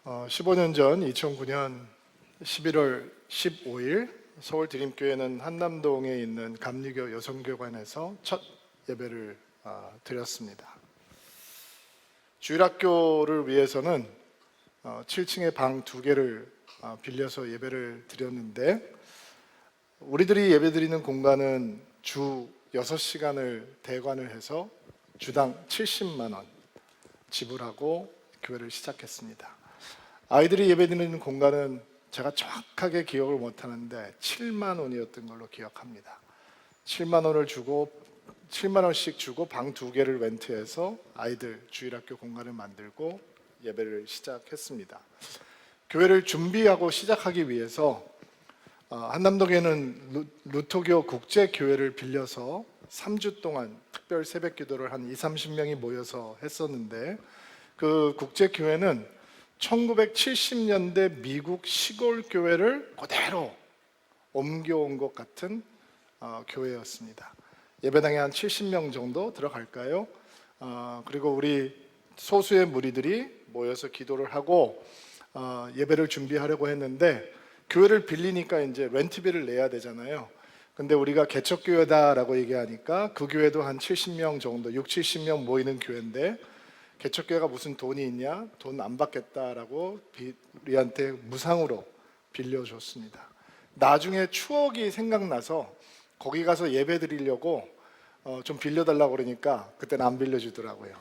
15년 전 2009년 11월 15일 서울 드림교회는 한남동에 있는 감리교 여성교관에서 첫 예배를 드렸습니다. 주일학교를 위해서는 7층에 방 2개를 빌려서 예배를 드렸는데, 우리들이 예배드리는 공간은 주 6시간을 대관을 해서 주당 70만 원 지불하고 교회를 시작했습니다. 아이들이 예배드리는 공간은 제가 정확하게 기억을 못하는데 7만 원이었던 걸로 기억합니다. 7만 원씩 주고 방 2개를 렌트해서 아이들 주일학교 공간을 만들고 예배를 시작했습니다. 교회를 준비하고 시작하기 위해서 한남동에는 루터교 국제교회를 빌려서 3주 동안 특별 새벽 기도를 한 20-30명이 모여서 했었는데, 그 국제교회는 1970년대 미국 시골 교회를 그대로 옮겨온 것 같은 교회였습니다. 예배당에 한 70명 정도 들어갈까요? 그리고 우리 소수의 무리들이 모여서 기도를 하고 예배를 준비하려고 했는데, 교회를 빌리니까 이제 렌트비를 내야 되잖아요. 근데 우리가 개척교회다라고 얘기하니까 그 교회도 한 70명 정도, 60-70명 모이는 교회인데, 개척교회가 무슨 돈이 있냐? 돈 안 받겠다라고 우리한테 무상으로 빌려줬습니다. 나중에 추억이 생각나서 거기 가서 예배 드리려고 좀 빌려달라고 그러니까 그때는 안 빌려주더라고요.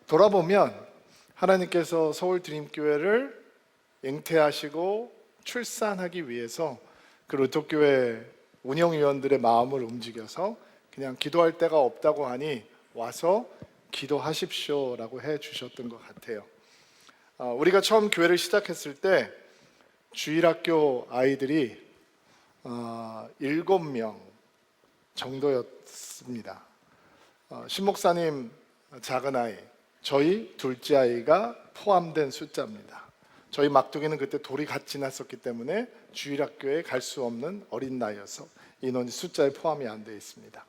돌아보면 하나님께서 서울 드림교회를 잉태하시고 출산하기 위해서 그 루터교회 운영위원들의 마음을 움직여서 그냥 기도할 데가 없다고 하니 와서 기도하십시오라고 해주셨던 것 같아요. 우리가 처음 교회를 시작했을 때 주일학교 아이들이 7명 정도였습니다. 신목사님 작은 아이, 저희 둘째 아이가 포함된 숫자입니다. 저희 막둥이는 그때 돌이 갓 지났었기 때문에 주일학교에 갈 수 없는 어린 나이여서 인원이 숫자에 포함이 안 되어 있습니다.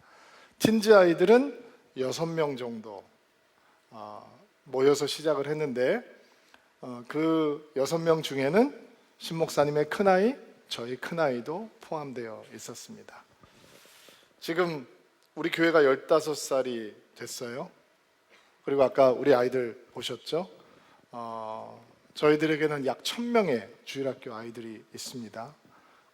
틴즈 아이들은 6명 정도 모여서 시작을 했는데, 그 6명 중에는 신목사님의 큰아이, 저희 큰아이도 포함되어 있었습니다. 지금 우리 교회가 15살이 됐어요. 그리고 아까 우리 아이들 보셨죠? 저희들에게는 약 1000명의 주일학교 아이들이 있습니다.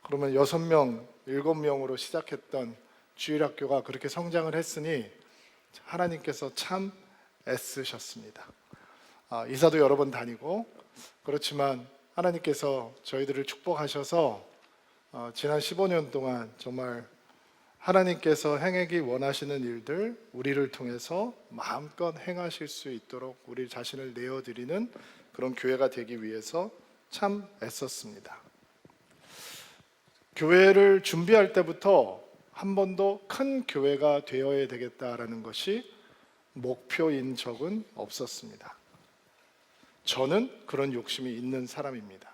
그러면 6명, 7명으로 시작했던 주일학교가 그렇게 성장을 했으니 하나님께서 참 애쓰셨습니다. 이사도 여러 번 다니고 그렇지만 하나님께서 저희들을 축복하셔서 지난 15년 동안 정말 하나님께서 행하기 원하시는 일들 우리를 통해서 마음껏 행하실 수 있도록 우리 자신을 내어드리는 그런 교회가 되기 위해서 참 애썼습니다. 교회를 준비할 때부터 한 번도 큰 교회가 되어야 되겠다라는 것이 목표인 적은 없었습니다. 저는 그런 욕심이 있는 사람입니다.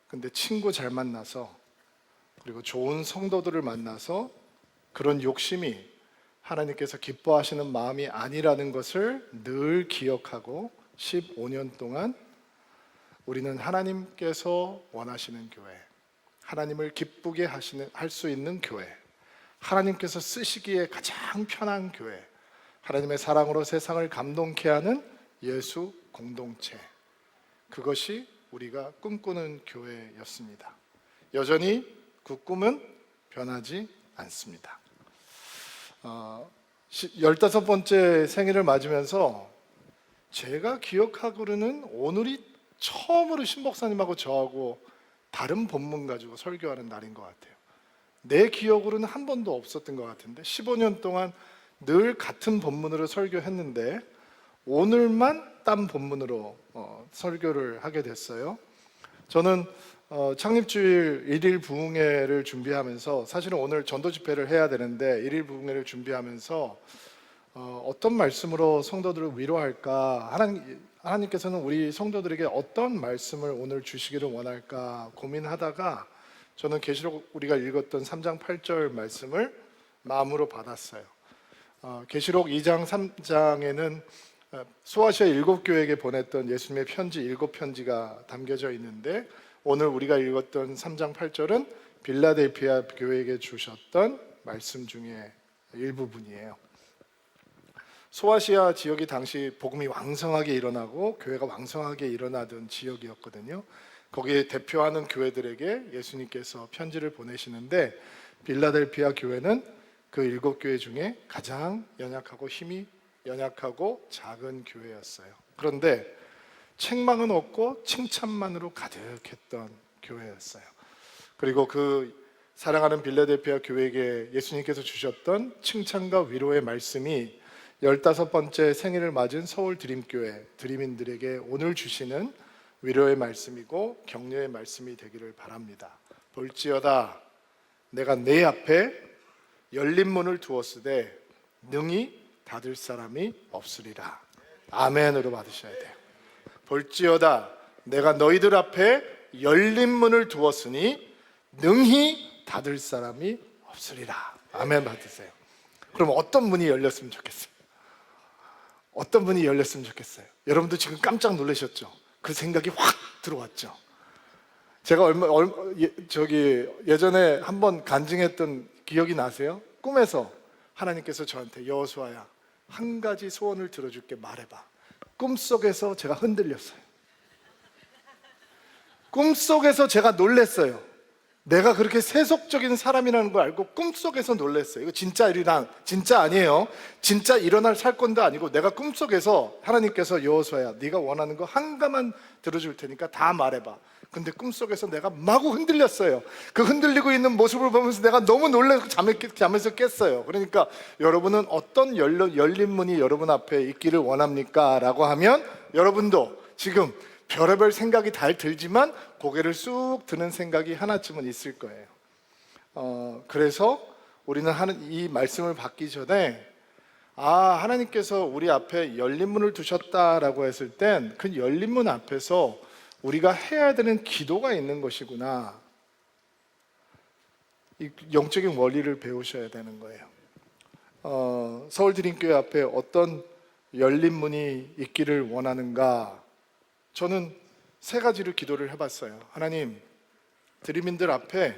근데 친구 잘 만나서, 그리고 좋은 성도들을 만나서 그런 욕심이 하나님께서 기뻐하시는 마음이 아니라는 것을 늘 기억하고 15년 동안 우리는 하나님께서 원하시는 교회, 하나님을 기쁘게 할 수 있는 교회, 하나님께서 쓰시기에 가장 편한 교회, 하나님의 사랑으로 세상을 감동케 하는 예수 공동체, 그것이 우리가 꿈꾸는 교회였습니다. 여전히 그 꿈은 변하지 않습니다. 15번째 생일을 맞으면서 제가 기억하기로는 오늘이 처음으로 신목사님하고 저하고 다른 본문 가지고 설교하는 날인 것 같아요. 내 기억으로는 한 번도 없었던 것 같은데 15년 동안 늘 같은 본문으로 설교했는데 오늘만 딴 본문으로 설교를 하게 됐어요. 저는 창립주일 1일 부흥회를 준비하면서, 사실은 오늘 전도 집회를 해야 되는데 1일 부흥회를 준비하면서 어떤 말씀으로 성도들을 위로할까, 하나님께서는 우리 성도들에게 어떤 말씀을 오늘 주시기를 원할까 고민하다가 저는 계시록 우리가 읽었던 3장 8절 말씀을 마음으로 받았어요. 계시록 2장 3장에는 소아시아 7교회에게 보냈던 예수님의 편지 7편지가 담겨져 있는데, 오늘 우리가 읽었던 3장 8절은 빌라델피아 교회에게 주셨던 말씀 중에 일부분이에요. 소아시아 지역이 당시 복음이 왕성하게 일어나고 교회가 왕성하게 일어나던 지역이었거든요. 거기에 대표하는 교회들에게 예수님께서 편지를 보내시는데, 빌라델피아 교회는 그 7교회 중에 가장 연약하고 힘이 연약하고 작은 교회였어요. 그런데 책망은 없고 칭찬만으로 가득했던 교회였어요. 그리고 그 사랑하는 빌라델피아 교회에게 예수님께서 주셨던 칭찬과 위로의 말씀이 15번째 생일을 맞은 서울 드림교회 드림인들에게 오늘 주시는 위로의 말씀이고 격려의 말씀이 되기를 바랍니다. 볼지어다 내가 내 앞에 열린 문을 두었으되 능히 닫을 사람이 없으리라. 아멘으로 받으셔야 돼요. 볼지어다 내가 너희들 앞에 열린 문을 두었으니 능히 닫을 사람이 없으리라. 아멘 받으세요. 그럼 어떤 문이 열렸으면 좋겠어요? 어떤 문이 열렸으면 좋겠어요? 여러분도 지금 깜짝 놀라셨죠? 그 생각이 확 들어왔죠? 제가 예전에 한번 간증했던 기억이 나세요? 꿈에서 하나님께서 저한테 여호수아야 한 가지 소원을 들어줄게 말해봐. 꿈속에서 제가 흔들렸어요. 꿈속에서 제가 놀랐어요. 내가 그렇게 세속적인 사람이라는 걸 알고 꿈속에서 놀랐어요. 이거 진짜 아니에요. 진짜 일어날 사건도 아니고 내가 꿈속에서 하나님께서 여호수아야 네가 원하는 거 한 가만 들어줄 테니까 다 말해봐. 근데 꿈속에서 내가 마구 흔들렸어요. 그 흔들리고 있는 모습을 보면서 내가 너무 놀라서 잠에서 깼어요. 그러니까 여러분은 어떤 열린 문이 여러분 앞에 있기를 원합니까? 라고 하면 여러분도 지금 별의별 생각이 다 들지만 고개를 쑥 드는 생각이 하나쯤은 있을 거예요. 그래서 우리는 이 말씀을 받기 전에 하나님께서 우리 앞에 열린 문을 두셨다라고 했을 땐 그 열린 문 앞에서 우리가 해야 되는 기도가 있는 것이구나. 이 영적인 원리를 배우셔야 되는 거예요. 서울 드림교회 앞에 어떤 열린 문이 있기를 원하는가? 저는 3가지로 기도를 해봤어요. 하나님, 드림인들 앞에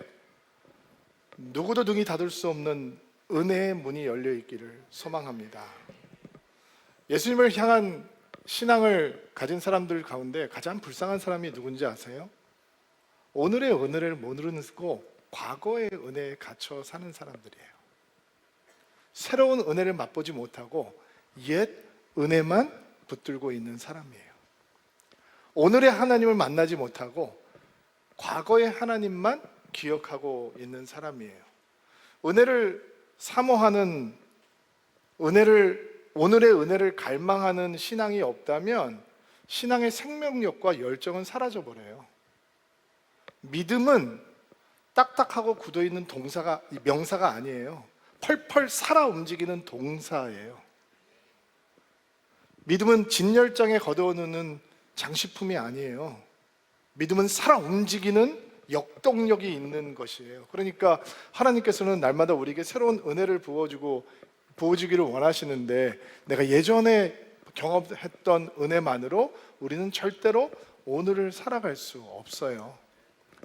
누구도 능히 닫을 수 없는 은혜의 문이 열려 있기를 소망합니다. 예수님을 향한 신앙을 가진 사람들 가운데 가장 불쌍한 사람이 누군지 아세요? 오늘의 은혜를 모르고 과거의 은혜에 갇혀 사는 사람들이에요. 새로운 은혜를 맛보지 못하고 옛 은혜만 붙들고 있는 사람이에요. 오늘의 하나님을 만나지 못하고 과거의 하나님만 기억하고 있는 사람이에요. 은혜를 사모하는, 오늘의 은혜를 갈망하는 신앙이 없다면 신앙의 생명력과 열정은 사라져버려요. 믿음은 딱딱하고 굳어있는 명사가 아니에요. 펄펄 살아 움직이는 동사예요. 믿음은 진열장에 걷어놓는 장식품이 아니에요. 믿음은 살아 움직이는 역동력이 있는 것이에요. 그러니까 하나님께서는 날마다 우리에게 새로운 은혜를 부어주기를 원하시는데, 내가 예전에 경험했던 은혜만으로 우리는 절대로 오늘을 살아갈 수 없어요.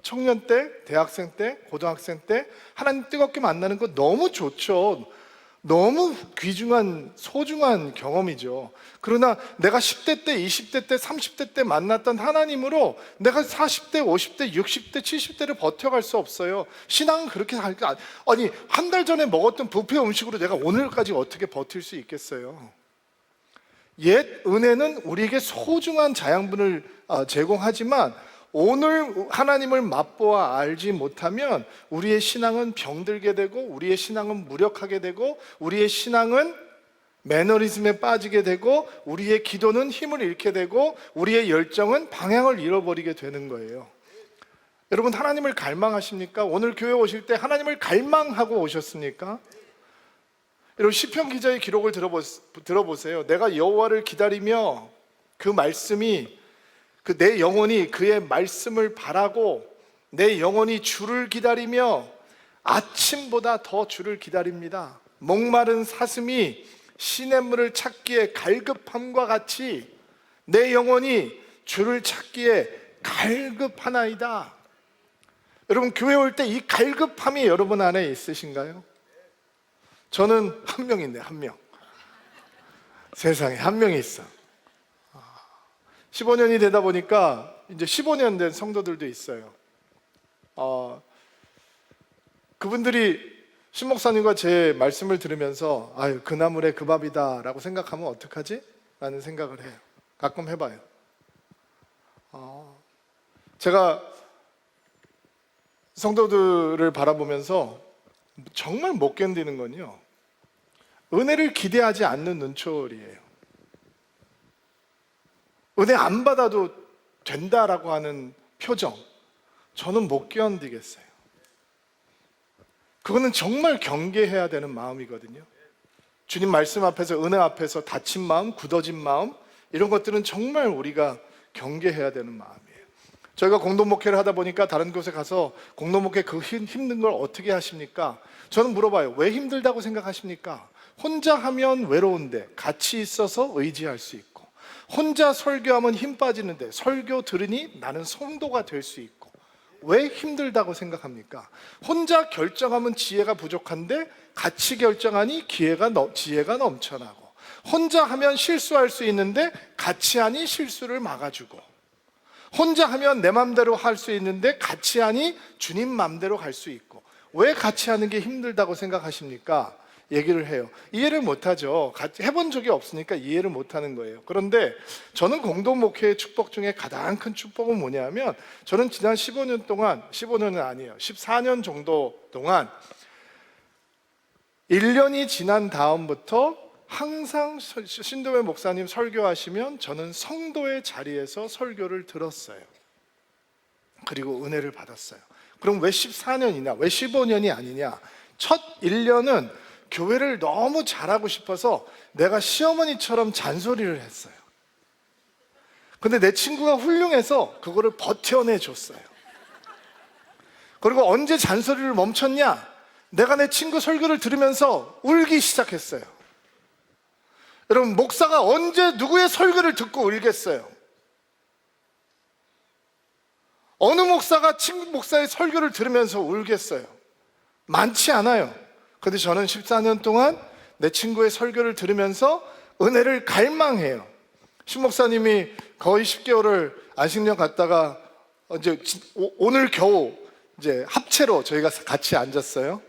청년 때, 대학생 때, 고등학생 때 하나님 뜨겁게 만나는 거 너무 좋죠. 너무 귀중한, 소중한 경험이죠. 그러나 내가 10대 때, 20대 때, 30대 때 만났던 하나님으로 내가 40대, 50대, 60대, 70대를 버텨갈 수 없어요. 신앙은 그렇게 하니까, 아니, 한 달 전에 먹었던 뷔페 음식으로 내가 오늘까지 어떻게 버틸 수 있겠어요? 옛 은혜는 우리에게 소중한 자양분을 제공하지만 오늘 하나님을 맛보아 알지 못하면 우리의 신앙은 병들게 되고, 우리의 신앙은 무력하게 되고, 우리의 신앙은 매너리즘에 빠지게 되고, 우리의 기도는 힘을 잃게 되고, 우리의 열정은 방향을 잃어버리게 되는 거예요. 여러분, 하나님을 갈망하십니까? 오늘 교회 오실 때 하나님을 갈망하고 오셨습니까? 여러분, 시편 기자의 기록을 들어보세요. 내가 여호와를 기다리며 그 말씀이 내 영혼이 그의 말씀을 바라고 내 영혼이 주를 기다리며 아침보다 더 주를 기다립니다. 목마른 사슴이 시냇물을 찾기에 갈급함과 같이 내 영혼이 주를 찾기에 갈급하나이다. 여러분, 교회 올 때 이 갈급함이 여러분 안에 있으신가요? 저는 한 명인데, 한 명. 세상에 한 명이 있어. 15년이 되다 보니까 이제 15년 된 성도들도 있어요. 그분들이 신 목사님과 제 말씀을 들으면서 아유, 그 나물에 그 밥이다 라고 생각하면 어떡하지? 라는 생각을 해요. 가끔 해봐요. 제가 성도들을 바라보면서 정말 못 견디는 건요, 은혜를 기대하지 않는 눈초리예요. 은혜 안 받아도 된다라고 하는 표정, 저는 못 견디겠어요. 그거는 정말 경계해야 되는 마음이거든요. 주님 말씀 앞에서, 은혜 앞에서 다친 마음, 굳어진 마음, 이런 것들은 정말 우리가 경계해야 되는 마음이에요. 저희가 공동목회를 하다 보니까 다른 곳에 가서 공동목회 그 힘든 걸 어떻게 하십니까? 저는 물어봐요. 왜 힘들다고 생각하십니까? 혼자 하면 외로운데 같이 있어서 의지할 수 있고, 혼자 설교하면 힘 빠지는데 설교 들으니 나는 성도가 될 수 있고, 왜 힘들다고 생각합니까? 혼자 결정하면 지혜가 부족한데 같이 결정하니 지혜가 넘쳐나고, 혼자 하면 실수할 수 있는데 같이 하니 실수를 막아주고, 혼자 하면 내 맘대로 할 수 있는데 같이 하니 주님 맘대로 갈 수 있고, 왜 같이 하는 게 힘들다고 생각하십니까? 얘기를 해요. 이해를 못하죠. 같이 해본 적이 없으니까 이해를 못하는 거예요. 그런데 저는 공동목회의 축복 중에 가장 큰 축복은 뭐냐면, 저는 지난 15년 동안, 15년은 아니에요, 14년 정도 동안 1년이 지난 다음부터 항상 신도회 목사님 설교하시면 저는 성도의 자리에서 설교를 들었어요. 그리고 은혜를 받았어요. 그럼 왜 14년이냐, 왜 15년이 아니냐? 첫 1년은 교회를 너무 잘하고 싶어서 내가 시어머니처럼 잔소리를 했어요. 근데 내 친구가 훌륭해서 그거를 버텨내 줬어요. 그리고 언제 잔소리를 멈췄냐? 내가 내 친구 설교를 들으면서 울기 시작했어요. 여러분, 목사가 언제 누구의 설교를 듣고 울겠어요? 어느 목사가 친구 목사의 설교를 들으면서 울겠어요? 많지 않아요. 근데 저는 14년 동안 내 친구의 설교를 들으면서 은혜를 갈망해요. 신 목사님이 거의 10개월을 안식년 갔다가 이제 오늘 겨우 이제 합체로 저희가 같이 앉았어요.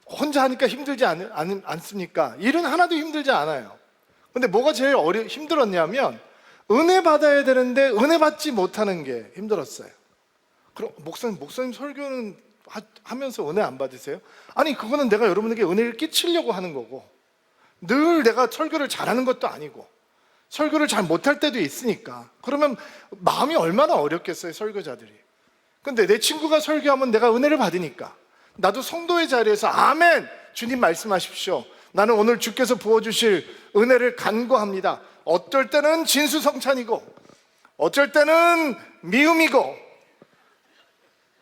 혼자 하니까 힘들지 않습니까? 일은 하나도 힘들지 않아요. 근데 뭐가 제일 힘들었냐면, 은혜 받아야 되는데 은혜 받지 못하는 게 힘들었어요. 그럼 목사님 설교는 하면서 은혜 안 받으세요? 아니, 그거는 내가 여러분에게 은혜를 끼치려고 하는 거고, 늘 내가 설교를 잘하는 것도 아니고 설교를 잘 못할 때도 있으니까. 그러면 마음이 얼마나 어렵겠어요, 설교자들이. 근데 내 친구가 설교하면 내가 은혜를 받으니까 나도 성도의 자리에서 아멘, 주님 말씀하십시오, 나는 오늘 주께서 부어주실 은혜를 간구합니다. 어떨 때는 진수성찬이고 어쩔 때는 미움이고,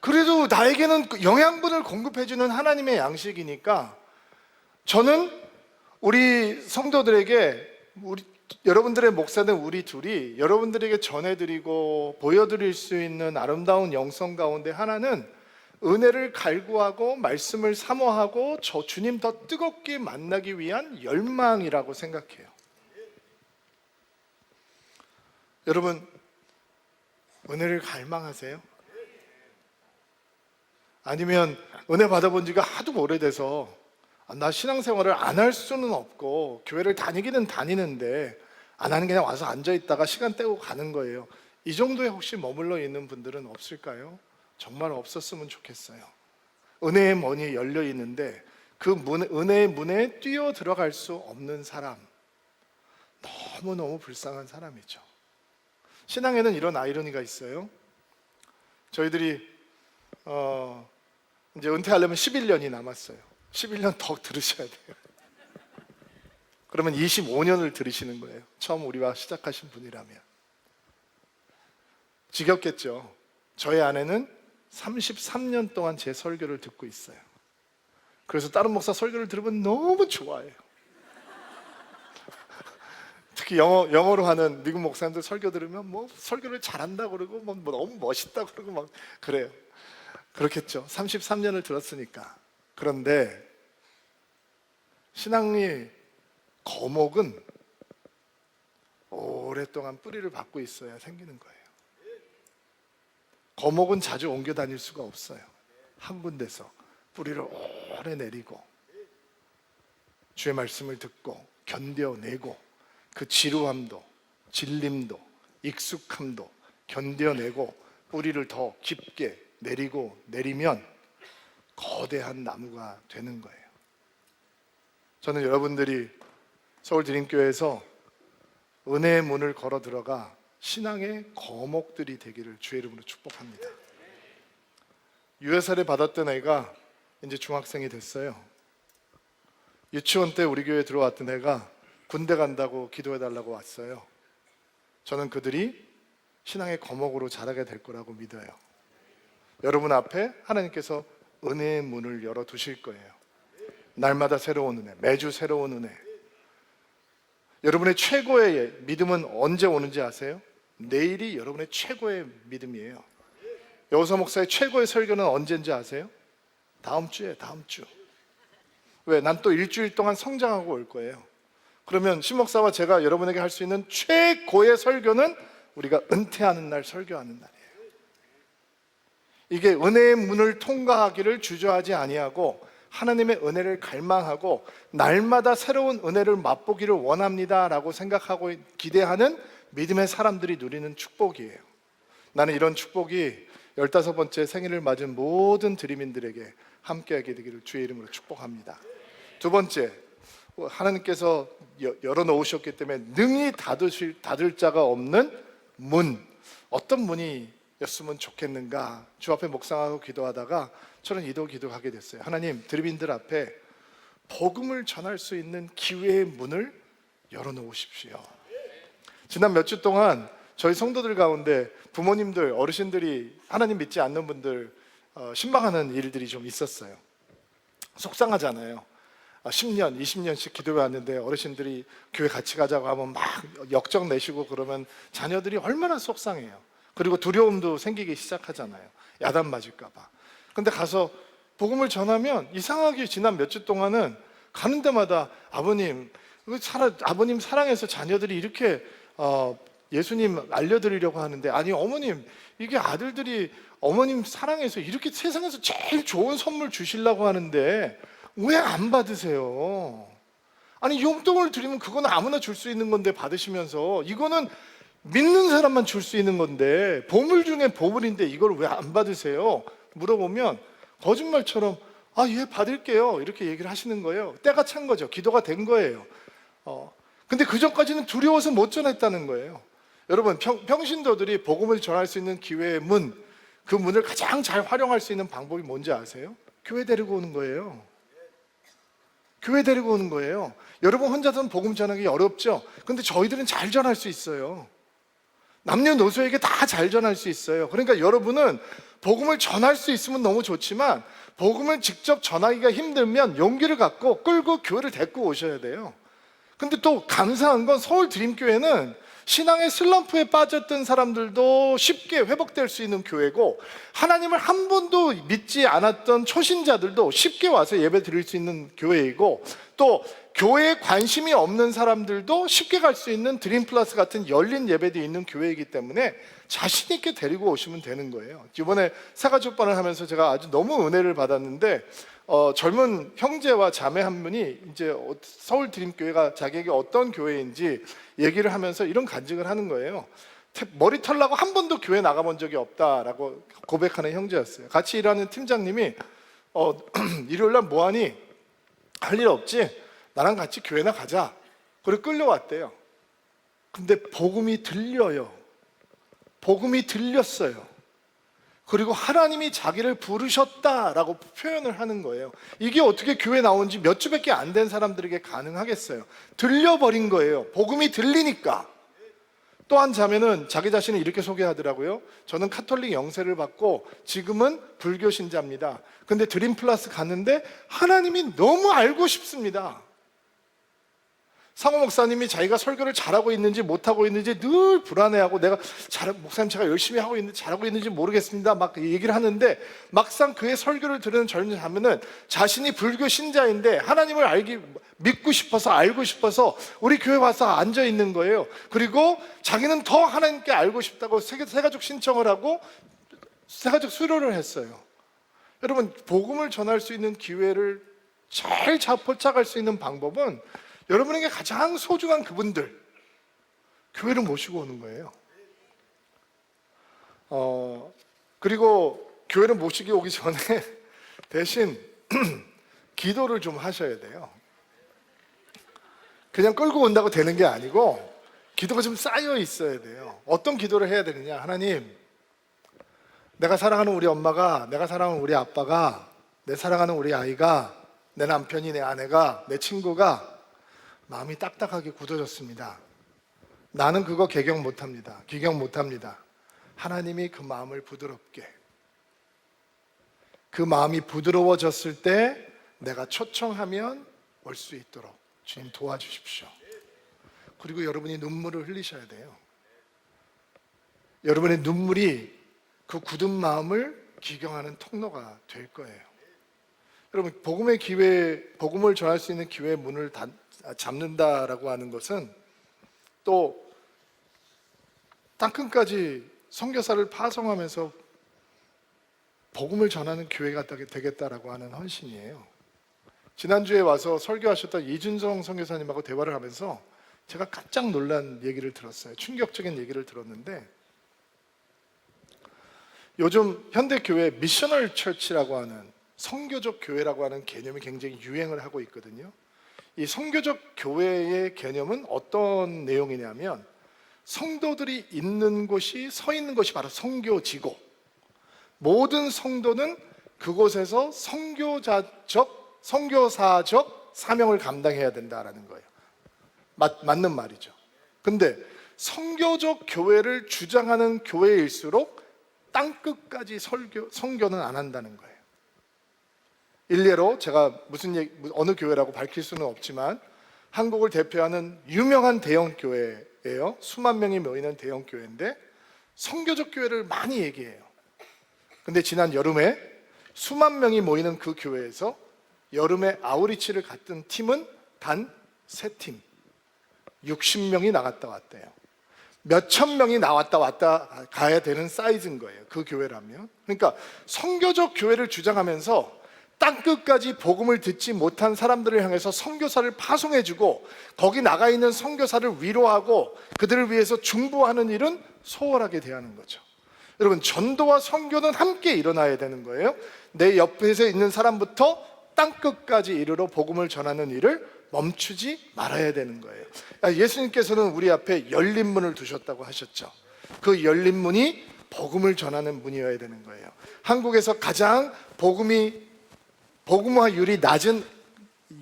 그래도 나에게는 영양분을 공급해주는 하나님의 양식이니까, 저는 우리 성도들에게, 여러분들의 목사는 우리 둘이 여러분들에게 전해드리고 보여드릴 수 있는 아름다운 영성 가운데 하나는 은혜를 갈구하고 말씀을 사모하고 저 주님 더 뜨겁게 만나기 위한 열망이라고 생각해요. 여러분, 은혜를 갈망하세요? 아니면 은혜 받아본 지가 하도 오래돼서 나 신앙생활을 안 할 수는 없고 교회를 다니기는 다니는데 안 하는 게 그냥 와서 앉아있다가 시간 때우고 가는 거예요. 이 정도에 혹시 머물러 있는 분들은 없을까요? 정말 없었으면 좋겠어요. 은혜의 문이 열려 있는데 그 은혜의 문에 뛰어 들어갈 수 없는 사람, 너무너무 불쌍한 사람이죠. 신앙에는 이런 아이러니가 있어요. 저희들이 이제 은퇴하려면 11년이 남았어요. 11년 더 들으셔야 돼요. 그러면 25년을 들으시는 거예요. 처음 우리와 시작하신 분이라면. 지겹겠죠. 저의 아내는 33년 동안 제 설교를 듣고 있어요. 그래서 다른 목사 설교를 들으면 너무 좋아해요. 특히 영어로 하는 미국 목사님들 설교 들으면 뭐 설교를 잘한다 그러고 뭐 너무 멋있다 그러고 막 그래요. 그렇겠죠. 33년을 들었으니까. 그런데 신앙의 거목은 오랫동안 뿌리를 받고 있어야 생기는 거예요. 거목은 자주 옮겨 다닐 수가 없어요. 한 군데서 뿌리를 오래 내리고 주의 말씀을 듣고 견뎌내고 그 지루함도 질림도 익숙함도 견뎌내고 뿌리를 더 깊게 내리면 거대한 나무가 되는 거예요. 저는 여러분들이 서울드림교회에서 은혜의 문을 걸어 들어가 신앙의 거목들이 되기를 주의 이름으로 축복합니다. 유해사를 받았던 애가 이제 중학생이 됐어요. 유치원 때 우리 교회에 들어왔던 애가 군대 간다고 기도해달라고 왔어요. 저는 그들이 신앙의 거목으로 자라게 될 거라고 믿어요. 여러분 앞에 하나님께서 은혜의 문을 열어두실 거예요. 날마다 새로운 은혜, 매주 새로운 은혜. 여러분의 최고의 믿음은 언제 오는지 아세요? 내일이 여러분의 최고의 믿음이에요. 여호사 목사의 최고의 설교는 언제인지 아세요? 다음 주에, 다음 주. 왜? 난 또 일주일 동안 성장하고 올 거예요. 그러면 신 목사와 제가 여러분에게 할 수 있는 최고의 설교는 우리가 은퇴하는 날 설교하는 날이에요. 이게 은혜의 문을 통과하기를 주저하지 아니하고 하나님의 은혜를 갈망하고 날마다 새로운 은혜를 맛보기를 원합니다 라고 생각하고 기대하는 믿음의 사람들이 누리는 축복이에요. 나는 이런 축복이 15번째 생일을 맞은 모든 드림인들에게 함께하게 되기를 주의 이름으로 축복합니다. 두 번째, 하나님께서 열어놓으셨기 때문에 능히 닫을 자가 없는 문. 어떤 문이 였으면 좋겠는가 주 앞에 묵상하고 기도하다가 저는 기도하게 됐어요. 하나님, 드림인들 앞에 복음을 전할 수 있는 기회의 문을 열어놓으십시오. 지난 몇 주 동안 저희 성도들 가운데 부모님들, 어르신들이 하나님 믿지 않는 분들 신방하는 일들이 좀 있었어요. 속상하잖아요. 10년, 20년씩 기도해 왔는데 어르신들이 교회 같이 가자고 하면 막 역적 내시고 그러면 자녀들이 얼마나 속상해요. 그리고 두려움도 생기기 시작하잖아요. 야단 맞을까 봐. 근데 가서 복음을 전하면 이상하게 지난 몇 주 동안은 가는 데마다 아버님 사랑해서 자녀들이 이렇게 예수님 알려드리려고 하는데, 아니 어머님, 이게 아들들이 어머님 사랑해서 이렇게 세상에서 제일 좋은 선물 주시려고 하는데 왜 안 받으세요? 아니 용돈을 드리면 그건 아무나 줄 수 있는 건데 받으시면서, 이거는 믿는 사람만 줄 수 있는 건데 보물 중에 보물인데 이걸 왜 안 받으세요? 물어보면 거짓말처럼 예 받을게요 이렇게 얘기를 하시는 거예요. 때가 찬 거죠. 기도가 된 거예요. 근데 그 전까지는 두려워서 못 전했다는 거예요. 여러분, 평신도들이 복음을 전할 수 있는 기회의 문, 그 문을 가장 잘 활용할 수 있는 방법이 뭔지 아세요? 교회 데리고 오는 거예요. 교회 데리고 오는 거예요. 여러분 혼자서는 복음 전하기 어렵죠? 근데 저희들은 잘 전할 수 있어요. 남녀노소에게 다 잘 전할 수 있어요. 그러니까 여러분은 복음을 전할 수 있으면 너무 좋지만 복음을 직접 전하기가 힘들면 용기를 갖고 끌고 교회를 데리고 오셔야 돼요. 근데 또 감사한 건 서울 드림교회는 신앙의 슬럼프에 빠졌던 사람들도 쉽게 회복될 수 있는 교회고, 하나님을 한 번도 믿지 않았던 초신자들도 쉽게 와서 예배 드릴 수 있는 교회이고, 또 교회에 관심이 없는 사람들도 쉽게 갈 수 있는 드림 플러스 같은 열린 예배도 있는 교회이기 때문에 자신 있게 데리고 오시면 되는 거예요. 이번에 사가족반을 하면서 제가 아주 너무 은혜를 받았는데, 젊은 형제와 자매 한 분이 이제 서울 드림교회가 자기에게 어떤 교회인지 얘기를 하면서 이런 간증을 하는 거예요. 머리 털라고 한 번도 교회 나가본 적이 없다라고 고백하는 형제였어요. 같이 일하는 팀장님이 일요일날 뭐하니? 할 일 없지? 나랑 같이 교회나 가자. 그리고 끌려왔대요. 근데 복음이 들려요. 복음이 들렸어요. 그리고 하나님이 자기를 부르셨다라고 표현을 하는 거예요. 이게 어떻게 교회 나온 지 몇 주밖에 안 된 사람들에게 가능하겠어요? 들려버린 거예요. 복음이 들리니까. 또 한 자매는 자기 자신을 이렇게 소개하더라고요. 저는 카톨릭 영세를 받고 지금은 불교 신자입니다. 근데 드림 플러스 갔는데 하나님이 너무 알고 싶습니다. 상호 목사님이 자기가 설교를 잘하고 있는지 못하고 있는지 늘 불안해하고, 내가 목사님 제가 열심히 하고 있는지 잘하고 있는지 모르겠습니다 막 얘기를 하는데, 막상 그의 설교를 들은 젊은 자매는 자신이 불교 신자인데 하나님을 믿고 싶어서 알고 싶어서 우리 교회 와서 앉아 있는 거예요. 그리고 자기는 더 하나님께 알고 싶다고 새가족 신청을 하고 새가족 수료를 했어요. 여러분, 복음을 전할 수 있는 기회를 잘 포착할 수 있는 방법은 여러분에게 가장 소중한 그분들 교회를 모시고 오는 거예요. 그리고 교회를 모시기 오기 전에 대신 기도를 좀 하셔야 돼요. 그냥 끌고 온다고 되는 게 아니고 기도가 좀 쌓여 있어야 돼요. 어떤 기도를 해야 되느냐? 하나님, 내가 사랑하는 우리 엄마가, 내가 사랑하는 우리 아빠가, 내 사랑하는 우리 아이가, 내 남편이, 내 아내가, 내 친구가 마음이 딱딱하게 굳어졌습니다. 나는 그거 기경 못합니다. 하나님이 그 마음을 부드럽게, 그 마음이 부드러워졌을 때 내가 초청하면 올 수 있도록 주님 도와주십시오. 그리고 여러분이 눈물을 흘리셔야 돼요. 여러분의 눈물이 그 굳은 마음을 기경하는 통로가 될 거예요. 여러분, 복음을 전할 수 있는 기회의 문을 잡는다라고 하는 것은 또 땅끝까지 선교사를 파송하면서 복음을 전하는 교회가 되겠다라고 하는 헌신이에요. 지난주에 와서 설교하셨던 이준성 선교사님하고 대화를 하면서 제가 깜짝 놀란 얘기를 들었어요. 충격적인 얘기를 들었는데, 요즘 현대교회 미셔널 처치라고 하는 선교적 교회라고 하는 개념이 굉장히 유행을 하고 있거든요. 이 선교적 교회의 개념은 어떤 내용이냐면, 성도들이 있는 곳이, 서 있는 것이 바로 선교지고, 모든 성도는 그곳에서 선교사적 사명을 감당해야 된다라는 거예요. 맞는 말이죠. 근데 선교적 교회를 주장하는 교회일수록 땅끝까지 선교는 안 한다는 거예요. 일례로 제가 어느 교회라고 밝힐 수는 없지만 한국을 대표하는 유명한 대형 교회예요. 수만 명이 모이는 대형 교회인데 선교적 교회를 많이 얘기해요. 근데 지난 여름에 수만 명이 모이는 그 교회에서 여름에 아우리치를 갔던 팀은 단 3팀, 60명이 나갔다 왔대요. 몇천 명이 나왔다 가야 되는 사이즈인 거예요, 그 교회라면. 그러니까 선교적 교회를 주장하면서 땅끝까지 복음을 듣지 못한 사람들을 향해서 선교사를 파송해주고, 거기 나가 있는 선교사를 위로하고 그들을 위해서 중보하는 일은 소홀하게 대하는 거죠. 여러분, 전도와 선교는 함께 일어나야 되는 거예요. 내 옆에서 있는 사람부터 땅끝까지 이르러 복음을 전하는 일을 멈추지 말아야 되는 거예요. 예수님께서는 우리 앞에 열린 문을 두셨다고 하셨죠. 그 열린 문이 복음을 전하는 문이어야 되는 거예요. 한국에서 가장 복음화율이 낮은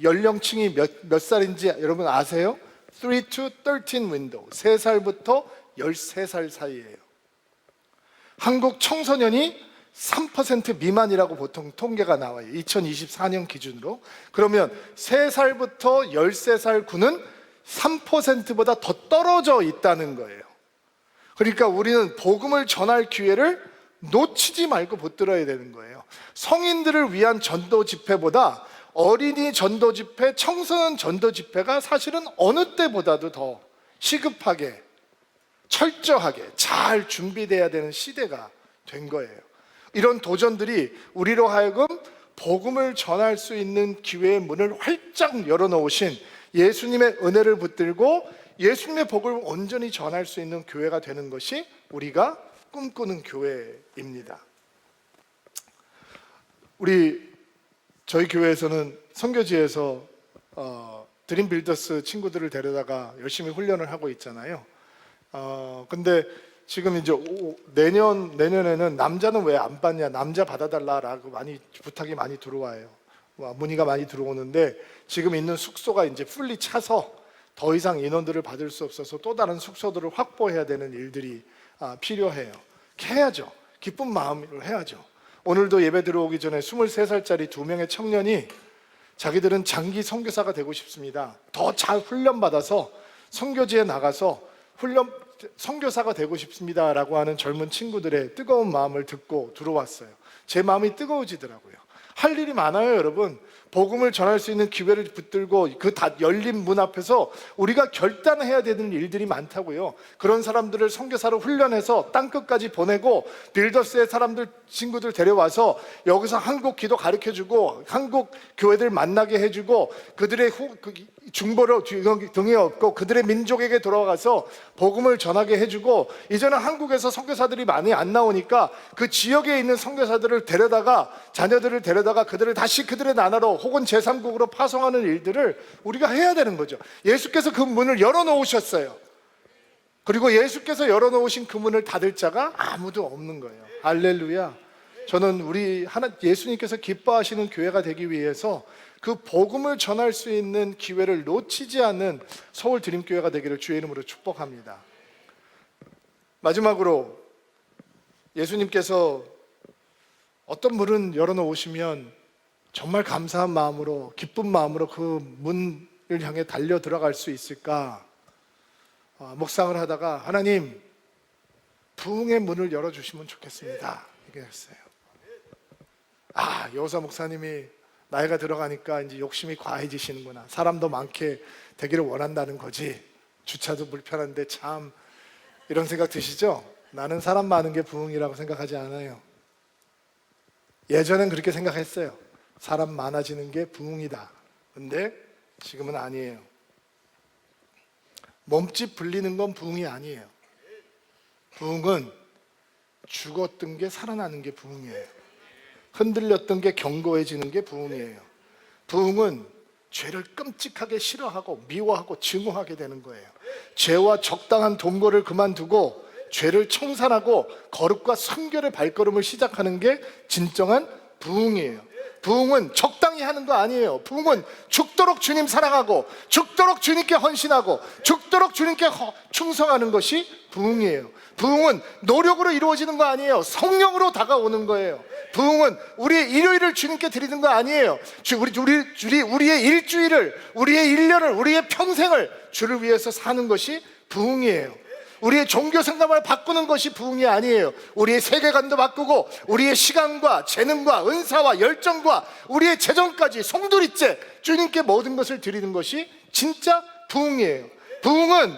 연령층이 몇 살인지 여러분 아세요? 3 to 13 윈도우, 3살부터 13살 사이예요. 한국 청소년이 3% 미만이라고 보통 통계가 나와요. 2024년 기준으로. 그러면 3살부터 13살 군은 3%보다 더 떨어져 있다는 거예요. 그러니까 우리는 복음을 전할 기회를 놓치지 말고 붙들어야 되는 거예요. 성인들을 위한 전도 집회보다 어린이 전도 집회, 청소년 전도 집회가 사실은 어느 때보다도 더 시급하게, 철저하게 잘 준비돼야 되는 시대가 된 거예요. 이런 도전들이 우리로 하여금 복음을 전할 수 있는 기회의 문을 활짝 열어놓으신 예수님의 은혜를 붙들고 예수님의 복을 온전히 전할 수 있는 교회가 되는 것이 우리가 꿈꾸는 교회입니다. 저희 교회에서는 선교지에서 드림 빌더스 친구들을 데려다가 열심히 훈련을 하고 있잖아요. 근데 지금 이제 내년에는 남자는 왜 안 받냐, 남자 받아달라라고 부탁이 많이 들어와요. 문의가 많이 들어오는데, 지금 있는 숙소가 이제 풀리 차서 더 이상 인원들을 받을 수 없어서 또 다른 숙소들을 확보해야 되는 일들이 필요해요. 해야죠. 기쁜 마음으로 해야죠. 오늘도 예배 들어오기 전에 23살짜리 2명의 청년이 자기들은 장기 선교사가 되고 싶습니다. 더 잘 훈련받아서 선교지에 나가서 선교사가 되고 싶습니다라고 하는 젊은 친구들의 뜨거운 마음을 듣고 들어왔어요. 제 마음이 뜨거워지더라고요. 할 일이 많아요, 여러분. 복음을 전할 수 있는 기회를 붙들고 그 다 열린 문 앞에서 우리가 결단해야 되는 일들이 많다고요. 그런 사람들을 선교사로 훈련해서 땅끝까지 보내고 빌더스의 사람들, 친구들 데려와서 여기서 한국 기도 가르쳐주고 한국 교회들 만나게 해주고 그들의 중보를 등에 업고 그들의 민족에게 돌아가서 복음을 전하게 해주고, 이제는 한국에서 선교사들이 많이 안 나오니까 그 지역에 있는 선교사들을 데려다가, 자녀들을 데려다가 그들을 다시 그들의 나라로 혹은 제3국으로 파송하는 일들을 우리가 해야 되는 거죠. 예수께서 그 문을 열어놓으셨어요. 그리고 예수께서 열어놓으신 그 문을 닫을 자가 아무도 없는 거예요. 할렐루야. 저는 우리 예수님께서 기뻐하시는 교회가 되기 위해서 그 복음을 전할 수 있는 기회를 놓치지 않는 서울 드림교회가 되기를 주의 이름으로 축복합니다. 마지막으로 예수님께서 어떤 문을 열어놓으시면 정말 감사한 마음으로, 기쁜 마음으로 그 문을 향해 달려 들어갈 수 있을까 묵상을 하다가, 하나님, 부흥의 문을 열어주시면 좋겠습니다, 얘기했어요. 여호사 목사님이 나이가 들어가니까 이제 욕심이 과해지시는구나, 사람도 많게 되기를 원한다는 거지, 주차도 불편한데 참, 이런 생각 드시죠? 나는 사람 많은 게 부흥이라고 생각하지 않아요. 예전엔 그렇게 생각했어요. 사람 많아지는 게 부흥이다. 근데 지금은 아니에요. 몸집 불리는 건 부흥이 아니에요. 부흥은 죽었던 게 살아나는 게 부흥이에요. 흔들렸던 게 견고해지는 게 부흥이에요. 부흥은 죄를 끔찍하게 싫어하고 미워하고 증오하게 되는 거예요. 죄와 적당한 동거를 그만두고 죄를 청산하고 거룩과 성결의 발걸음을 시작하는 게 진정한 부흥이에요. 부흥은 적당히 하는 거 아니에요. 부흥은 죽도록 주님 사랑하고 죽도록 주님께 헌신하고 죽도록 주님께 충성하는 것이 부흥이에요. 부흥은 노력으로 이루어지는 거 아니에요. 성령으로 다가오는 거예요. 부흥은 우리의 일요일을 주님께 드리는 거 아니에요. 우리의 일주일을, 우리의 1년을, 우리의 평생을 주를 위해서 사는 것이 부흥이에요. 우리의 종교 생각을 바꾸는 것이 부흥이 아니에요. 우리의 세계관도 바꾸고 우리의 시간과 재능과 은사와 열정과 우리의 재정까지 송두리째 주님께 모든 것을 드리는 것이 진짜 부흥이에요. 부흥은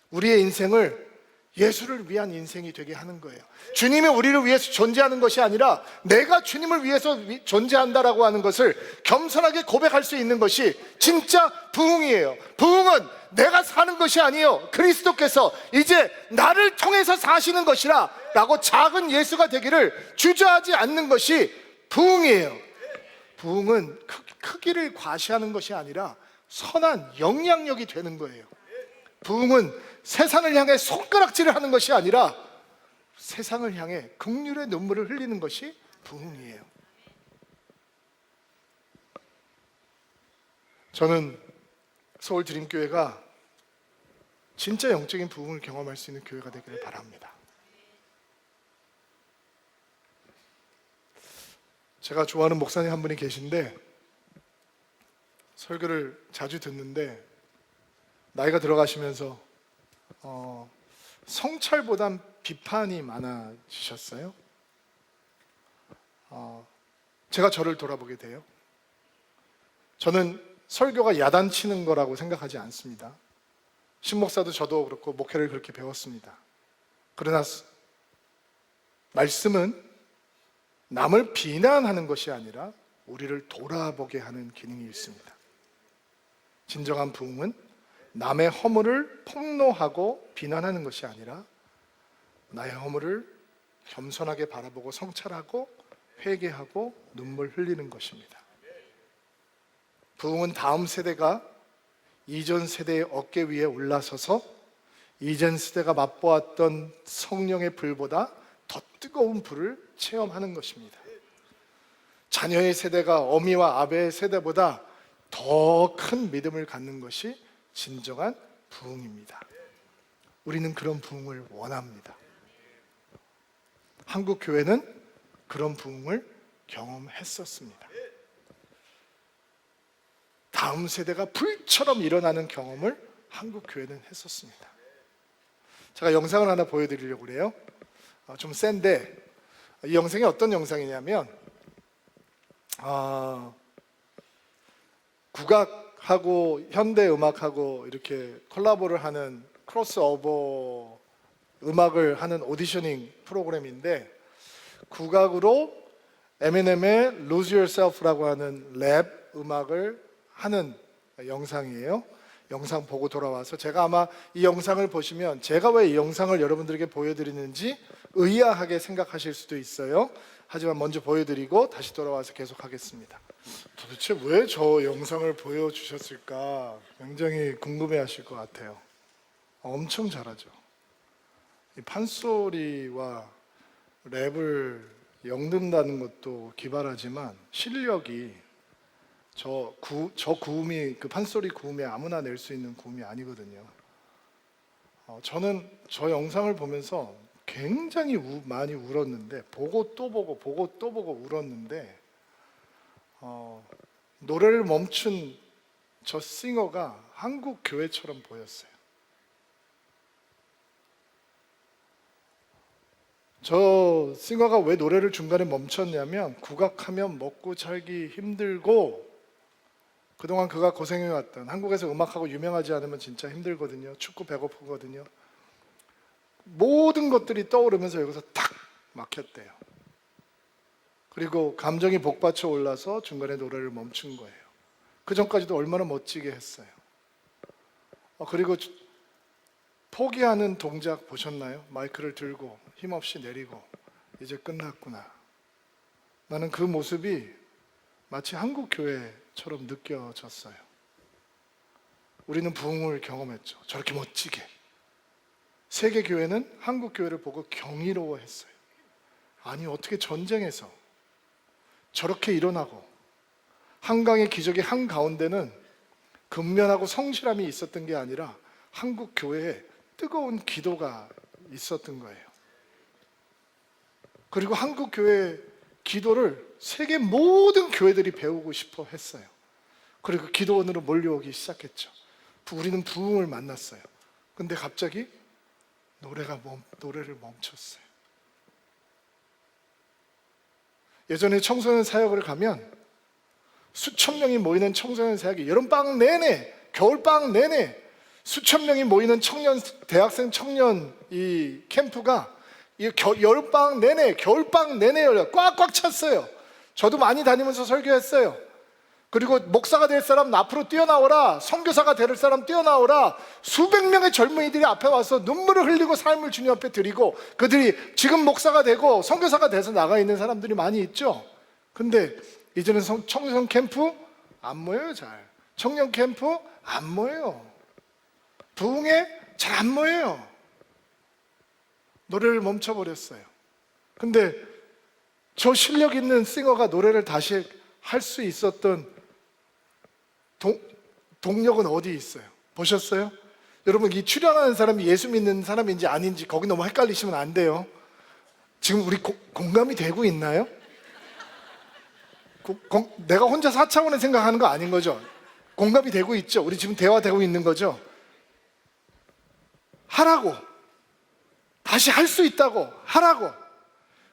우리의 인생을 예수를 위한 인생이 되게 하는 거예요. 주님이 우리를 위해서 존재하는 것이 아니라 내가 주님을 위해서 존재한다라고 하는 것을 겸손하게 고백할 수 있는 것이 진짜 부흥이에요. 부흥은 내가 사는 것이 아니에요. 그리스도께서 이제 나를 통해서 사시는 것이라 라고 작은 예수가 되기를 주저하지 않는 것이 부흥이에요. 부흥은 크기를 과시하는 것이 아니라 선한 영향력이 되는 거예요. 부흥은 세상을 향해 손가락질을 하는 것이 아니라 세상을 향해 긍휼의 눈물을 흘리는 것이 부흥이에요. 저는 서울 드림교회가 진짜 영적인 부흥을 경험할 수 있는 교회가 되기를 바랍니다. 제가 좋아하는 목사님 한 분이 계신데 설교를 자주 듣는데 나이가 들어가시면서 성찰보단 비판이 많아지셨어요. 제가 저를 돌아보게 돼요. 저는 설교가 야단치는 거라고 생각하지 않습니다. 신목사도 저도 그렇고 목회를 그렇게 배웠습니다. 그러나 말씀은 남을 비난하는 것이 아니라 우리를 돌아보게 하는 기능이 있습니다. 진정한 부흥은 남의 허물을 폭로하고 비난하는 것이 아니라 나의 허물을 겸손하게 바라보고 성찰하고 회개하고 눈물 흘리는 것입니다. 부흥은 다음 세대가 이전 세대의 어깨 위에 올라서서 이전 세대가 맛보았던 성령의 불보다 더 뜨거운 불을 체험하는 것입니다. 자녀의 세대가 어미와 아베의 세대보다 더 큰 믿음을 갖는 것이 진정한 부흥입니다. 우리는 그런 부흥을 원합니다. 한국 교회는 그런 부흥을 경험했었습니다. 다음 세대가 불처럼 일어나는 경험을 한국 교회는 했었습니다. 제가 영상을 하나 보여드리려고 그래요. 좀 센데 이 영상이 어떤 영상이냐면 국악하고 현대 음악하고 이렇게 콜라보를 하는 크로스오버 음악을 하는 오디셔닝 프로그램인데, 국악으로 에미넴의 Lose Yourself라고 하는 랩 음악을 하는 영상이에요. 영상 보고 돌아와서 제가 아마 이 영상을 보시면 제가 왜 이 영상을 여러분들에게 보여드리는지 의아하게 생각하실 수도 있어요. 하지만 먼저 보여드리고 다시 돌아와서 계속하겠습니다. 도대체 왜 저 영상을 보여주셨을까 굉장히 궁금해하실 것 같아요. 엄청 잘하죠. 이 판소리와 랩을 엮는다는 것도 기발하지만 실력이 저 구음이, 그 판소리 구음이 아무나 낼 수 있는 구음이 아니거든요. 저는 저 영상을 보면서 굉장히 많이 울었는데, 보고 또 보고 울었는데, 노래를 멈춘 저 싱어가 한국 교회처럼 보였어요. 저 싱어가 왜 노래를 중간에 멈췄냐면, 국악하면 먹고 살기 힘들고 그동안 그가 고생해왔던, 한국에서 음악하고 유명하지 않으면 진짜 힘들거든요. 춥고 배고프거든요. 모든 것들이 떠오르면서 여기서 탁 막혔대요. 그리고 감정이 복받쳐 올라서 중간에 노래를 멈춘 거예요. 그 전까지도 얼마나 멋지게 했어요. 그리고 포기하는 동작 보셨나요? 마이크를 들고 힘없이 내리고 이제 끝났구나. 나는 그 모습이 마치 한국 교회처럼 느껴졌어요. 우리는 부흥을 경험했죠. 저렇게 멋지게. 세계 교회는 한국 교회를 보고 경이로워했어요. 아니, 어떻게 전쟁에서 저렇게 일어나고, 한강의 기적의 한가운데는 근면하고 성실함이 있었던 게 아니라 한국 교회에 뜨거운 기도가 있었던 거예요. 그리고 한국 교회의 기도를 세계 모든 교회들이 배우고 싶어 했어요. 그리고 기도원으로 몰려오기 시작했죠. 우리는 부흥을 만났어요. 근데 갑자기 노래를 멈췄어요. 예전에 청소년 사역을 가면 수천 명이 모이는 청소년 사역이 여름방학 내내, 겨울방학 내내 수천 명이 모이는 대학생 청년 이 캠프가 여름방학 내내, 겨울방학 내내 열려 꽉꽉 찼어요. 저도 많이 다니면서 설교했어요. 그리고 목사가 될 사람 앞으로 뛰어나오라, 선교사가 될 사람 뛰어나오라. 수백 명의 젊은이들이 앞에 와서 눈물을 흘리고 삶을 주님 앞에 드리고, 그들이 지금 목사가 되고 선교사가 돼서 나가 있는 사람들이 많이 있죠. 근데 이제는 청소년 캠프 안 모여요. 잘 청년 캠프 안 모여요. 부흥회 잘 안 모여요. 노래를 멈춰버렸어요. 근데 저 실력 있는 싱어가 노래를 다시 할 수 있었던 동력은 어디 있어요? 보셨어요? 여러분, 이 출연하는 사람이 예수 믿는 사람인지 아닌지 거기 너무 헷갈리시면 안 돼요. 지금 우리 공감이 되고 있나요? 내가 혼자 4차원에 생각하는 거 아닌 거죠? 공감이 되고 있죠? 우리 지금 대화되고 있는 거죠? 하라고, 다시 할 수 있다고 하라고.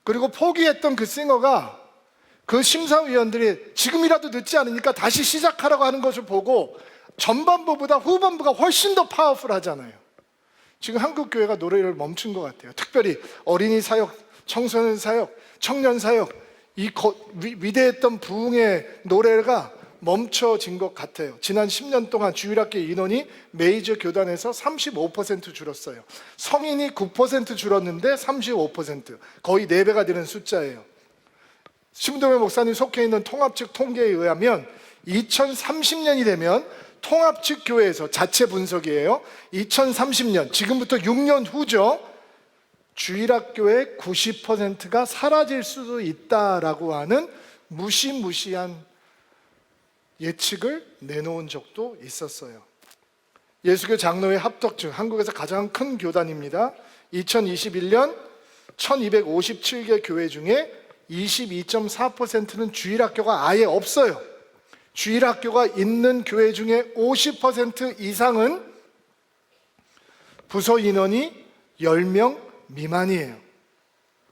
그리고 포기했던 그 싱어가, 그 심사위원들이 지금이라도 늦지 않으니까 다시 시작하라고 하는 것을 보고 전반부보다 후반부가 훨씬 더 파워풀하잖아요. 지금 한국 교회가 노래를 멈춘 것 같아요. 특별히 어린이 사역, 청소년 사역, 청년 사역, 이 위대했던 부흥의 노래가 멈춰진 것 같아요. 지난 10년 동안 주일학교 인원이 메이저 교단에서 35% 줄었어요. 성인이 9% 줄었는데 35%, 거의 4배가 되는 숫자예요. 심동회 목사님 속해 있는 통합 측 통계에 의하면 2030년이 되면 통합 측 교회에서, 자체 분석이에요, 2030년, 지금부터 6년 후죠, 주일학교의 90%가 사라질 수도 있다라고 하는 무시무시한 예측을 내놓은 적도 있었어요. 예수교 장로회 합덕중, 한국에서 가장 큰 교단입니다. 2021년 1257개 교회 중에 22.4%는 주일학교가 아예 없어요. 주일학교가 있는 교회 중에 50% 이상은 부서 인원이 10명 미만이에요.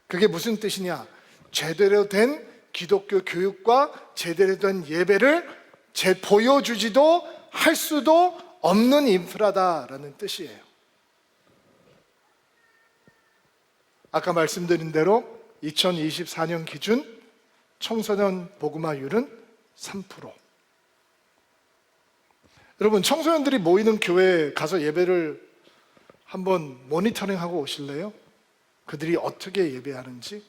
그게 무슨 뜻이냐? 제대로 된 기독교 교육과 제대로 된 예배를 보여주지도 할 수도 없는 인프라다라는 뜻이에요. 아까 말씀드린 대로 2024년 기준 청소년 복음화율은 3%. 여러분, 청소년들이 모이는 교회에 가서 예배를 한번 모니터링하고 오실래요? 그들이 어떻게 예배하는지.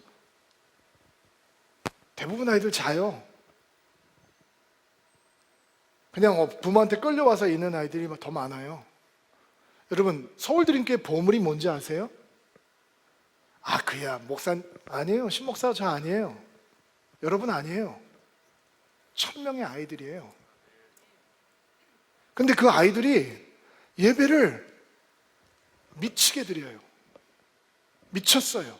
대부분 아이들 자요. 그냥 부모한테 끌려와서 있는 아이들이 더 많아요. 여러분, 서울드림교회 보물이 뭔지 아세요? 아, 그야 목사 아니에요. 신목사 저 아니에요. 여러분 아니에요. 1000명의 아이들이에요. 근데 그 아이들이 예배를 미치게 드려요. 미쳤어요.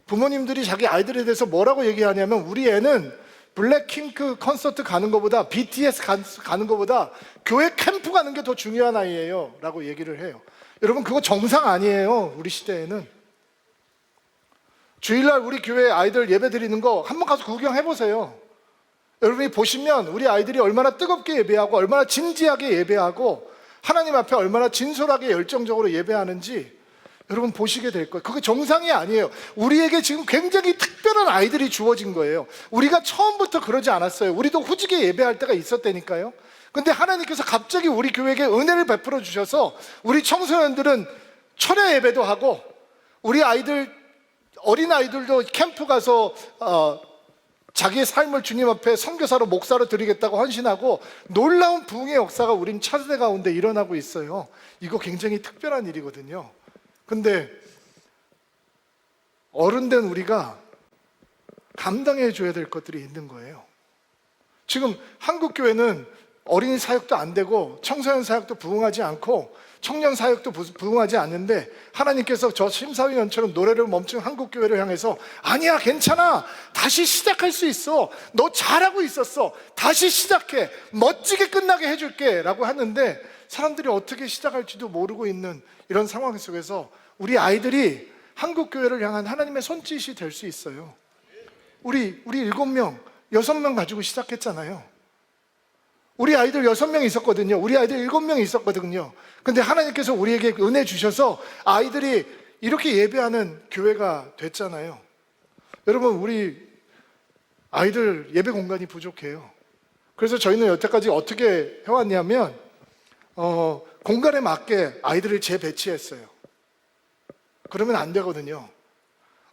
부모님들이 자기 아이들에 대해서 뭐라고 얘기하냐면, 우리 애는 블랙핑크 콘서트 가는 것보다 BTS 가는 것보다 교회 캠프 가는 게 더 중요한 아이예요 라고 얘기를 해요. 여러분, 그거 정상 아니에요. 우리 시대에는. 주일날 우리 교회 아이들 예배 드리는 거 한번 가서 구경해 보세요. 여러분이 보시면 우리 아이들이 얼마나 뜨겁게 예배하고 얼마나 진지하게 예배하고 하나님 앞에 얼마나 진솔하게 열정적으로 예배하는지 여러분 보시게 될 거예요. 그게 정상이 아니에요. 우리에게 지금 굉장히 특별한 아이들이 주어진 거예요. 우리가 처음부터 그러지 않았어요. 우리도 후지게 예배할 때가 있었다니까요. 근데 하나님께서 갑자기 우리 교회에게 은혜를 베풀어 주셔서 우리 청소년들은 철야 예배도 하고, 우리 아이들, 어린 아이들도 캠프 가서 자기의 삶을 주님 앞에 선교사로 목사로 드리겠다고 헌신하고, 놀라운 부흥의 역사가 우린 차세대 가운데 일어나고 있어요. 이거 굉장히 특별한 일이거든요. 근데 어른 된 우리가 감당해 줘야 될 것들이 있는 거예요. 지금 한국 교회는 어린이 사역도 안 되고 청소년 사역도 부흥하지 않고 청년 사역도 부흥하지 않는데, 하나님께서 저 심사위원처럼 노래를 멈춘 한국 교회를 향해서 아니야, 괜찮아, 다시 시작할 수 있어, 너 잘하고 있었어, 다시 시작해, 멋지게 끝나게 해줄게 라고 하는데, 사람들이 어떻게 시작할지도 모르고 있는 이런 상황 속에서 우리 아이들이 한국 교회를 향한 하나님의 손짓이 될 수 있어요. 우리 7명, 6명 가지고 시작했잖아요. 우리 아이들 6명 있었거든요. 우리 아이들 7명 있었거든요. 근데 하나님께서 우리에게 은혜 주셔서 아이들이 이렇게 예배하는 교회가 됐잖아요. 여러분, 우리 아이들 예배 공간이 부족해요. 그래서 저희는 여태까지 어떻게 해왔냐면 공간에 맞게 아이들을 재배치했어요. 그러면 안 되거든요.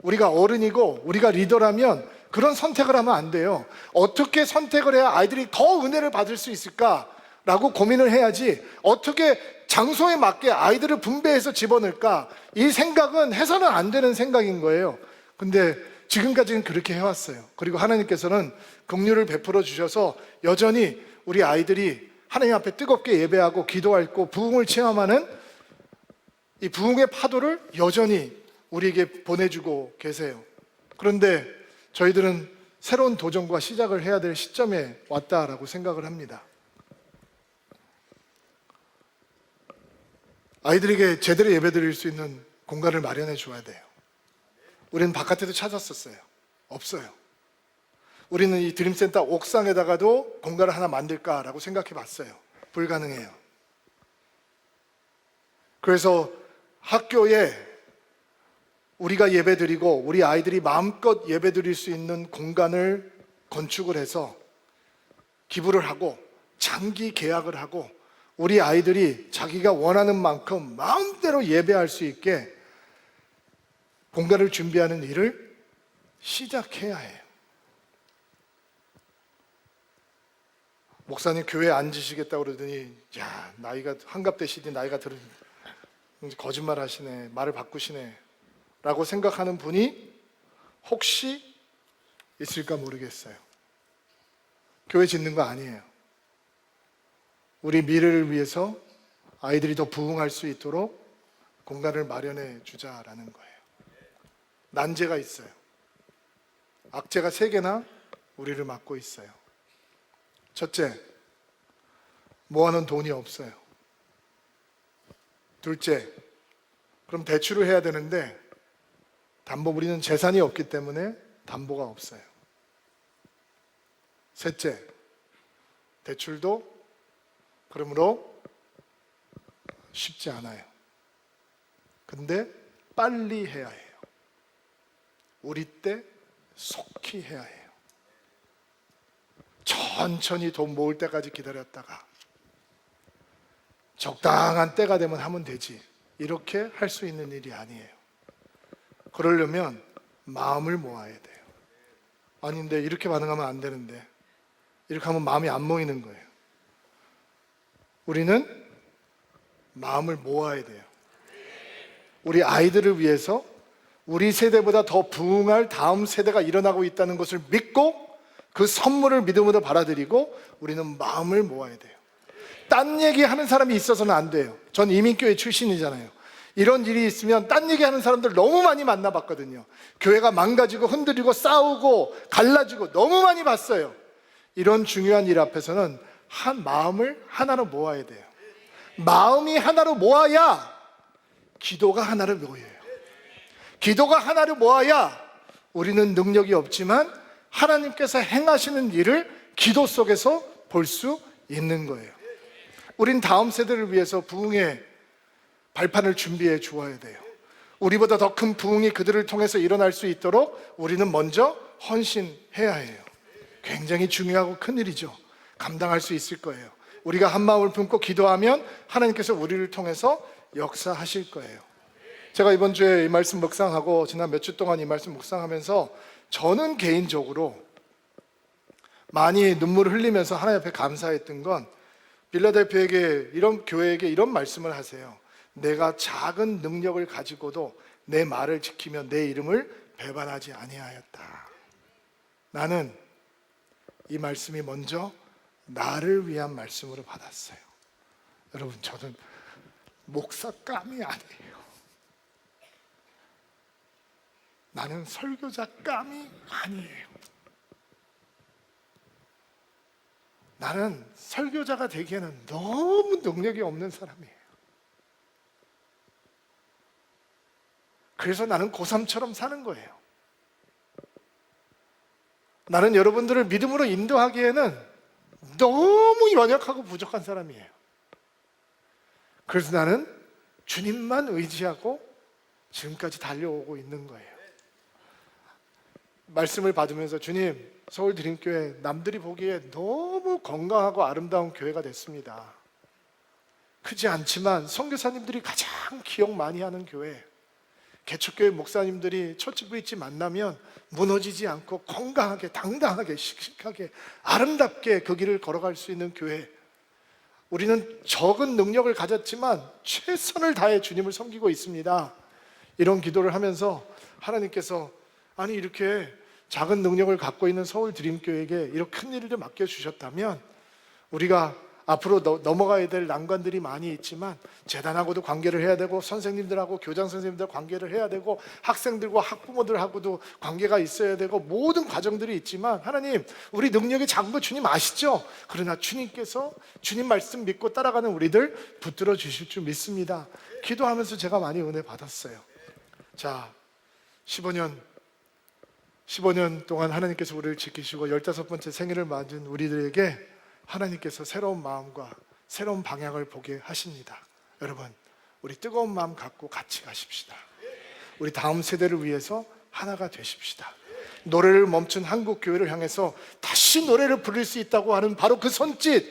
우리가 어른이고 우리가 리더라면 그런 선택을 하면 안 돼요. 어떻게 선택을 해야 아이들이 더 은혜를 받을 수 있을까라고 고민을 해야지, 어떻게 장소에 맞게 아이들을 분배해서 집어넣을까, 이 생각은 해서는 안 되는 생각인 거예요. 근데 지금까지는 그렇게 해왔어요. 그리고 하나님께서는 긍휼을 베풀어 주셔서 여전히 우리 아이들이 하나님 앞에 뜨겁게 예배하고 기도하고 부흥을 체험하는 이 부흥의 파도를 여전히 우리에게 보내주고 계세요. 그런데 저희들은 새로운 도전과 시작을 해야 될 시점에 왔다라고 생각을 합니다. 아이들에게 제대로 예배드릴 수 있는 공간을 마련해 줘야 돼요. 우리는 바깥에도 찾았었어요. 없어요. 우리는 이 드림센터 옥상에다가도 공간을 하나 만들까라고 생각해 봤어요. 불가능해요. 그래서 학교에 우리가 예배드리고 우리 아이들이 마음껏 예배드릴 수 있는 공간을 건축을 해서 기부를 하고 장기 계약을 하고 우리 아이들이 자기가 원하는 만큼 마음대로 예배할 수 있게 공간을 준비하는 일을 시작해야 해요. 목사님 교회에 앉으시겠다고 그러더니 야, 나이가 한갑되시니 나이가 들은 거짓말 하시네, 말을 바꾸시네 라고 생각하는 분이 혹시 있을까 모르겠어요. 교회 짓는 거 아니에요. 우리 미래를 위해서 아이들이 더 부흥할 수 있도록 공간을 마련해 주자라는 거예요. 난제가 있어요. 악재가 3개나 우리를 막고 있어요. 첫째, 모아놓은 돈이 없어요. 둘째, 그럼 대출을 해야 되는데 우리는 재산이 없기 때문에 담보가 없어요. 셋째, 대출도 그러므로 쉽지 않아요. 근데 빨리 해야 해요. 우리 때 속히 해야 해요. 천천히 돈 모을 때까지 기다렸다가 적당한 때가 되면 하면 되지, 이렇게 할 수 있는 일이 아니에요. 그러려면 마음을 모아야 돼요. 아니 근데 이렇게 반응하면 안 되는데, 이렇게 하면 마음이 안 모이는 거예요. 우리는 마음을 모아야 돼요. 우리 아이들을 위해서 우리 세대보다 더 부흥할 다음 세대가 일어나고 있다는 것을 믿고 그 선물을 믿음으로 받아들이고 우리는 마음을 모아야 돼요. 딴 얘기하는 사람이 있어서는 안 돼요. 전 이민교회 출신이잖아요. 이런 일이 있으면 딴 얘기하는 사람들 너무 많이 만나봤거든요. 교회가 망가지고 흔들리고 싸우고 갈라지고 너무 많이 봤어요. 이런 중요한 일 앞에서는 한 마음을 하나로 모아야 돼요. 마음이 하나로 모아야 기도가 하나로 모여요. 기도가 하나로 모아야 우리는 능력이 없지만 하나님께서 행하시는 일을 기도 속에서 볼 수 있는 거예요. 우린 다음 세대를 위해서 부흥의 발판을 준비해 주어야 돼요. 우리보다 더 큰 부흥이 그들을 통해서 일어날 수 있도록 우리는 먼저 헌신해야 해요. 굉장히 중요하고 큰 일이죠. 감당할 수 있을 거예요. 우리가 한 마음을 품고 기도하면 하나님께서 우리를 통해서 역사하실 거예요. 제가 이번 주에 이 말씀 묵상하고 지난 몇 주 동안 이 말씀 묵상하면서 저는 개인적으로 많이 눈물을 흘리면서 하나님 앞에 감사했던 건, 빌라델피아에게, 이런 교회에게 이런 말씀을 하세요. 내가 작은 능력을 가지고도 내 말을 지키며 내 이름을 배반하지 아니하였다. 나는 이 말씀이 먼저 나를 위한 말씀으로 받았어요. 여러분, 저는 목사감이 아니에요. 나는 설교자감이 아니에요. 나는 설교자가 되기에는 너무 능력이 없는 사람이에요. 그래서 나는 고3처럼 사는 거예요. 나는 여러분들을 믿음으로 인도하기에는 너무 연약하고 부족한 사람이에요. 그래서 나는 주님만 의지하고 지금까지 달려오고 있는 거예요. 말씀을 받으면서, 주님, 서울 드림교회 남들이 보기에 너무 건강하고 아름다운 교회가 됐습니다. 크지 않지만 선교사님들이 가장 기억 많이 하는 교회, 개척교회 목사님들이 처치 브릿지 만나면 무너지지 않고 건강하게, 당당하게, 씩씩하게, 아름답게 그 길을 걸어갈 수 있는 교회. 우리는 적은 능력을 가졌지만 최선을 다해 주님을 섬기고 있습니다. 이런 기도를 하면서 하나님께서, 아니 이렇게 작은 능력을 갖고 있는 서울 드림교회에게 이렇게 큰 일을 맡겨주셨다면 우리가 앞으로 넘어가야 될 난관들이 많이 있지만 재단하고도 관계를 해야 되고, 선생님들하고 교장 선생님들 관계를 해야 되고, 학생들과 학부모들하고도 관계가 있어야 되고, 모든 과정들이 있지만 하나님, 우리 능력이 작은 거 주님 아시죠? 그러나 주님께서 주님 말씀 믿고 따라가는 우리들 붙들어 주실 줄 믿습니다. 기도하면서 제가 많이 은혜 받았어요. 자, 15년 동안 하나님께서 우리를 지키시고 15번째 생일을 맞은 우리들에게 하나님께서 새로운 마음과 새로운 방향을 보게 하십니다. 여러분, 우리 뜨거운 마음 갖고 같이 가십시다. 우리 다음 세대를 위해서 하나가 되십시다. 노래를 멈춘 한국 교회를 향해서 다시 노래를 부를 수 있다고 하는 바로 그 손짓이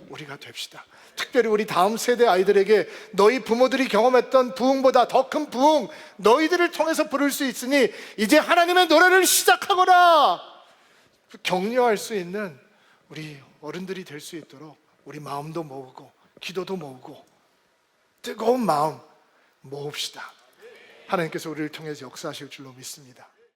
우리가 됩시다. 특별히 우리 다음 세대 아이들에게 너희 부모들이 경험했던 부흥보다 더 큰 부흥 너희들을 통해서 부를 수 있으니 이제 하나님의 노래를 시작하거라, 격려할 수 있는 우리 어른들이 될 수 있도록 우리 마음도 모으고 기도도 모으고 뜨거운 마음 모읍시다. 하나님께서 우리를 통해서 역사하실 줄로 믿습니다.